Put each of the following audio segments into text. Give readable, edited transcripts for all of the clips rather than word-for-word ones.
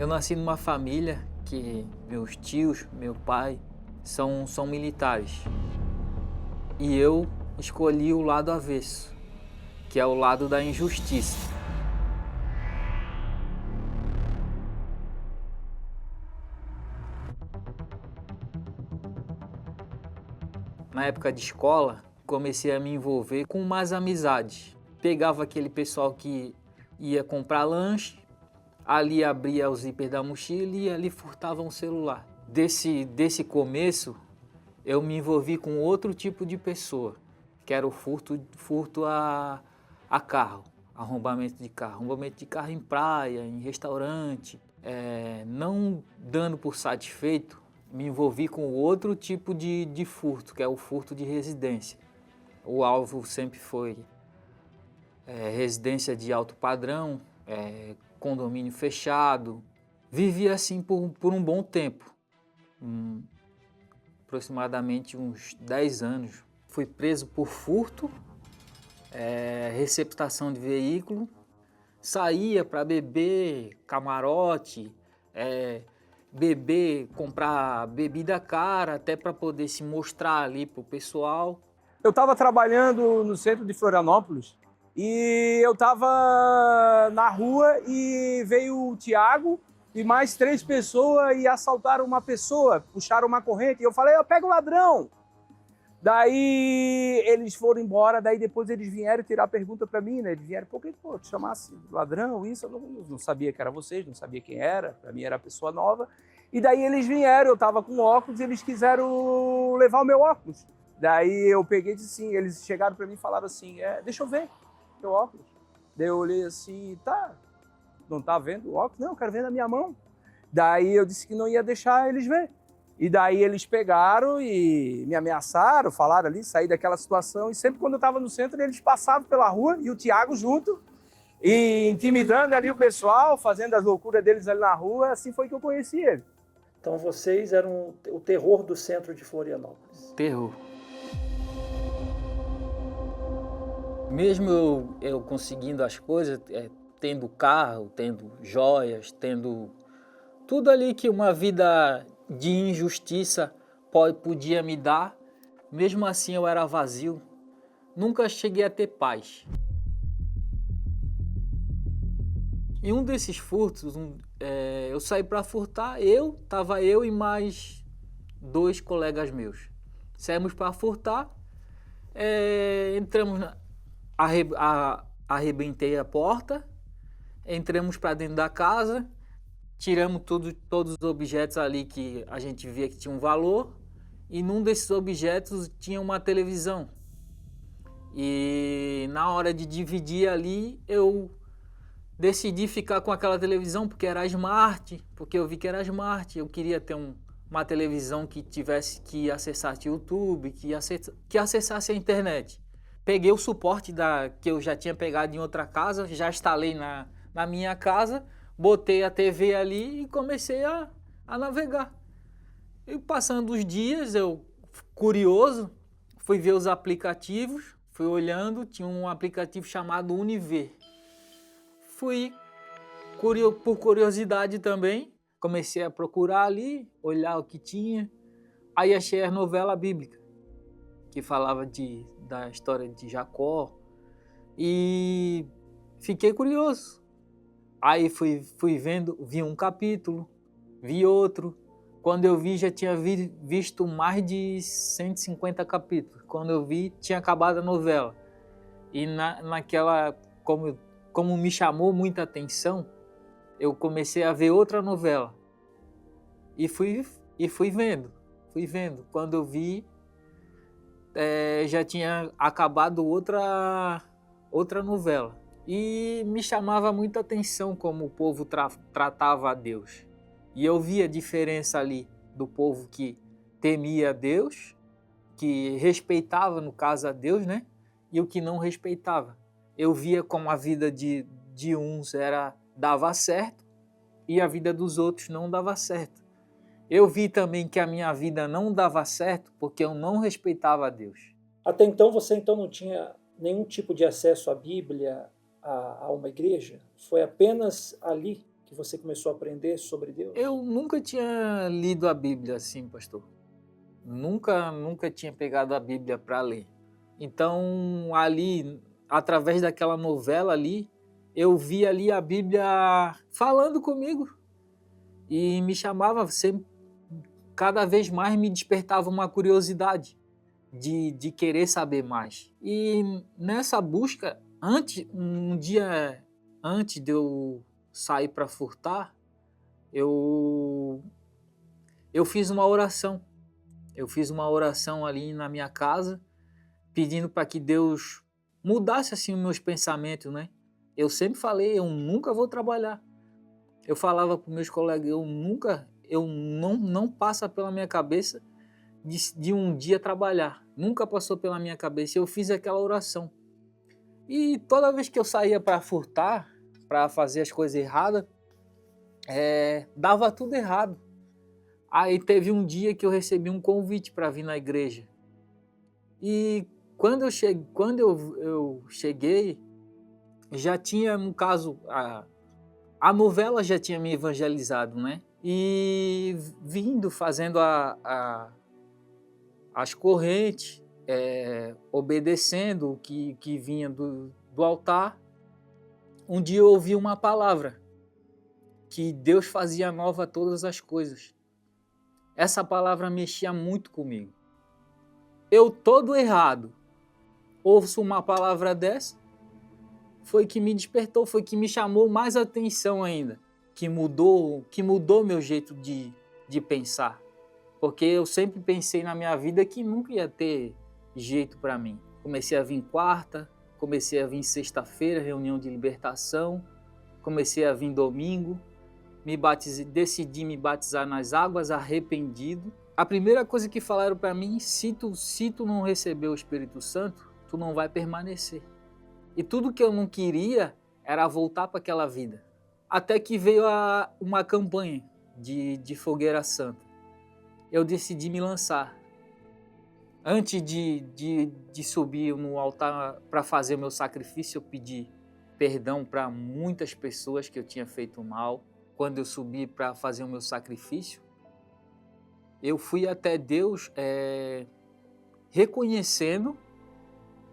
Eu nasci numa família que meus tios, meu pai, são militares. E eu escolhi o lado avesso, que é o lado da injustiça. Na época de escola, comecei a me envolver com mais amizades. Pegava aquele pessoal que ia comprar lanche, ali abria o zíper da mochila e ali furtava um celular. Desse começo, eu me envolvi com outro tipo de pessoa, que era o furto a carro, arrombamento de carro em praia, em restaurante. Não dando por satisfeito, me envolvi com outro tipo de furto, que é o furto de residência. O alvo sempre foi residência de alto padrão, condomínio fechado. Vivi assim por um bom tempo, aproximadamente uns 10 anos. Fui preso por furto, receptação de veículo, saía para beber camarote, beber, comprar bebida cara, até para poder se mostrar ali para o pessoal. Eu estava trabalhando no centro de Florianópolis e eu estava na rua e veio o Thiago e mais 3 pessoas e assaltaram uma pessoa, puxaram uma corrente e eu falei, eu pego o ladrão. Daí eles foram embora, daí depois eles vieram tirar pergunta para mim, né? Eles vieram, por que te chamasse ladrão, isso? Eu não sabia que era vocês, não sabia quem era, para mim era pessoa nova. E daí eles vieram, eu estava com óculos e eles quiseram levar o meu óculos. Daí eu peguei e disse assim, eles chegaram para mim e falaram assim, deixa eu ver teu óculos. Daí eu olhei assim, tá, não tá vendo o óculos? Não, eu quero ver na minha mão. Daí eu disse que não ia deixar eles ver. E daí eles pegaram e me ameaçaram, falaram ali, saí daquela situação. E sempre quando eu estava no centro, eles passavam pela rua e o Thiago junto, e intimidando ali o pessoal, fazendo as loucuras deles ali na rua. Assim foi que eu conheci ele. Então vocês eram o terror do centro de Florianópolis. Terror. Mesmo eu conseguindo as coisas, tendo carro, tendo joias, tendo tudo ali que uma vida de injustiça podia me dar, mesmo assim eu era vazio. Nunca cheguei a ter paz. Em um desses furtos, eu saí para furtar, tava eu e mais 2 colegas meus. Saímos para furtar, entramos arrebentei a porta, entramos para dentro da casa, tiramos todos os objetos ali que a gente via que tinham valor, e num desses objetos tinha uma televisão. E na hora de dividir ali, eu decidi ficar com aquela televisão porque era smart, porque eu vi que era smart. Eu queria ter uma televisão que acessasse YouTube, que acessasse a internet. Peguei o suporte que eu já tinha pegado em outra casa, já instalei na minha casa, botei a TV ali e comecei a navegar. E passando os dias, eu, curioso, fui ver os aplicativos, fui olhando, tinha um aplicativo chamado Univer. Fui, por curiosidade também, comecei a procurar ali, olhar o que tinha. Aí achei a novela bíblica, que falava da história de Jacó, e fiquei curioso. Aí fui vendo, vi um capítulo, vi outro. Quando eu vi, já tinha visto mais de 150 capítulos. Quando eu vi, tinha acabado a novela. E naquela, como me chamou muita atenção, eu comecei a ver outra novela. E fui vendo. Quando eu vi, já tinha acabado outra novela. E me chamava muita atenção como o povo tratava a Deus. E eu via a diferença ali do povo que temia a Deus, que respeitava, no caso, a Deus, né? E o que não respeitava. Eu via como a vida de uns dava certo e a vida dos outros não dava certo. Eu vi também que a minha vida não dava certo porque eu não respeitava a Deus. Até então você não tinha nenhum tipo de acesso à Bíblia, a uma igreja? Foi apenas ali que você começou a aprender sobre Deus? Eu nunca tinha lido a Bíblia assim, pastor. Nunca tinha pegado a Bíblia para ler. Então, ali, através daquela novela ali, eu vi ali a Bíblia falando comigo e me chamava sempre, cada vez mais me despertava uma curiosidade de querer saber mais. E nessa busca, um dia antes de eu sair para furtar, eu fiz uma oração. Eu fiz uma oração ali na minha casa, pedindo para que Deus mudasse assim os meus pensamentos, né? Eu sempre falei, eu nunca vou trabalhar. Eu falava para os meus colegas, não passa pela minha cabeça de um dia trabalhar. Nunca passou pela minha cabeça. Eu fiz aquela oração. E toda vez que eu saía para furtar, para fazer as coisas erradas, dava tudo errado. Aí teve um dia que eu recebi um convite para vir na igreja. E quando eu cheguei, já tinha, no caso, a novela já tinha me evangelizado, né? E vindo, fazendo as correntes, obedecendo o que vinha do altar, um dia eu ouvi uma palavra, que Deus fazia nova todas as coisas. Essa palavra mexia muito comigo. Eu, todo errado, ouço uma palavra dessa, foi que me despertou, foi que me chamou mais atenção ainda, que mudou meu jeito de pensar. Porque eu sempre pensei na minha vida que nunca ia ter jeito para mim. Comecei a vir quarta, comecei a vir sexta-feira, reunião de libertação, comecei a vir domingo, decidi me batizar nas águas, arrependido. A primeira coisa que falaram para mim, se tu não receber o Espírito Santo, tu não vai permanecer. E tudo que eu não queria era voltar para aquela vida. Até que veio uma campanha de Fogueira Santa. Eu decidi me lançar. Antes de subir no altar para fazer o meu sacrifício, eu pedi perdão para muitas pessoas que eu tinha feito mal. Quando eu subi para fazer o meu sacrifício, eu fui até Deus reconhecendo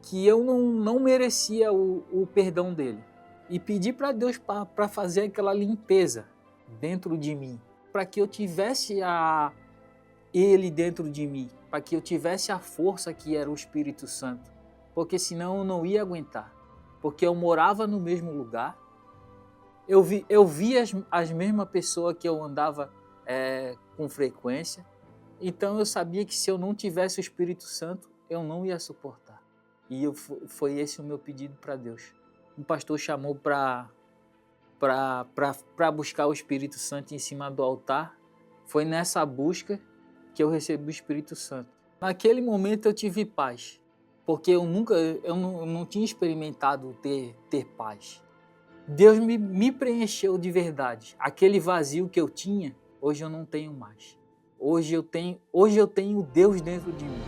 que eu não merecia o perdão dele. E pedi para Deus para fazer aquela limpeza dentro de mim, para que eu tivesse ele dentro de mim, para que eu tivesse a força que era o Espírito Santo, porque senão eu não ia aguentar, porque eu morava no mesmo lugar, eu vi as mesmas pessoas que eu andava com frequência, então eu sabia que se eu não tivesse o Espírito Santo, eu não ia suportar. E foi esse o meu pedido para Deus. Um pastor chamou para buscar o Espírito Santo em cima do altar. Foi nessa busca que eu recebi o Espírito Santo. Naquele momento eu tive paz, porque eu não tinha experimentado ter paz. Deus me preencheu de verdade. Aquele vazio que eu tinha, hoje eu não tenho mais. Hoje eu tenho Deus dentro de mim.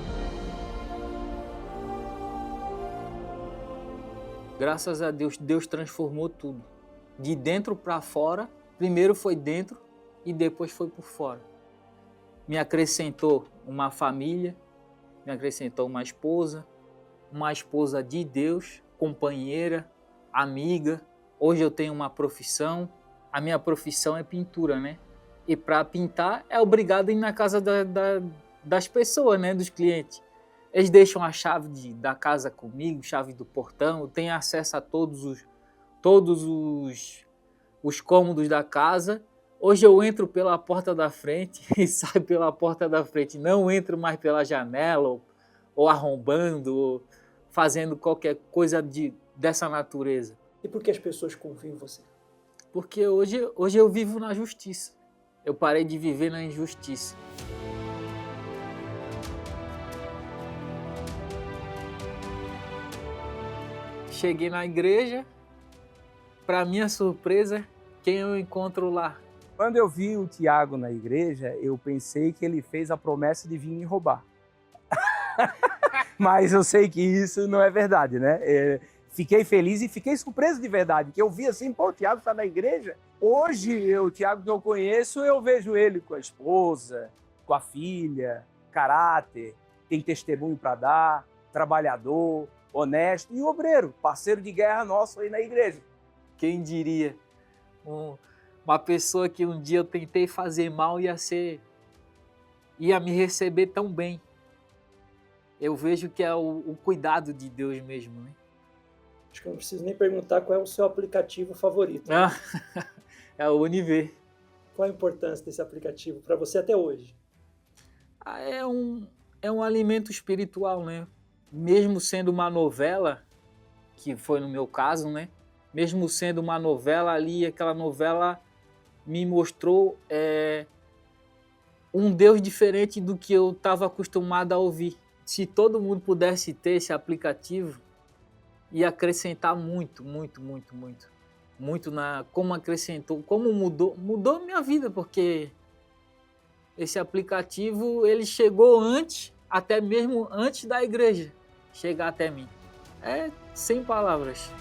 Graças a Deus, Deus transformou tudo. De dentro para fora, primeiro foi dentro e depois foi por fora. Me acrescentou uma família, me acrescentou uma esposa de Deus, companheira, amiga. Hoje eu tenho uma profissão, a minha profissão é pintura, né? E para pintar é obrigado a ir na casa das pessoas, né? Dos clientes. Eles deixam a chave da casa comigo, chave do portão, eu tenho acesso a todos os cômodos da casa. Hoje eu entro pela porta da frente e saio pela porta da frente. Não entro mais pela janela ou arrombando, ou fazendo qualquer coisa dessa natureza. E por que as pessoas confiam em você? Porque hoje eu vivo na justiça. Eu parei de viver na injustiça. Cheguei na igreja, para minha surpresa, quem eu encontro lá? Quando eu vi o Tiago na igreja, eu pensei que ele fez a promessa de vir me roubar. Mas eu sei que isso não é verdade, né? Fiquei feliz e fiquei surpreso de verdade, que eu vi assim, pô, o Tiago está na igreja. Hoje, o Tiago que eu conheço, eu vejo ele com a esposa, com a filha, caráter, tem testemunho para dar, trabalhador, honesto e obreiro, parceiro de guerra nosso aí na igreja. Quem diria? Uma pessoa que um dia eu tentei fazer mal ia me receber tão bem. Eu vejo que é o cuidado de Deus mesmo, né? Acho que eu não preciso nem perguntar qual é o seu aplicativo favorito. É o Univer. Qual a importância desse aplicativo para você até hoje? É um alimento espiritual, né? Mesmo sendo uma novela, que foi no meu caso, né? Mesmo sendo uma novela ali, aquela novela me mostrou um Deus diferente do que eu estava acostumado a ouvir. Se todo mundo pudesse ter esse aplicativo, ia acrescentar muito, muito, muito, muito. Muito como acrescentou, como mudou minha vida, porque esse aplicativo, ele chegou até mesmo antes da igreja chegar até mim. É sem palavras.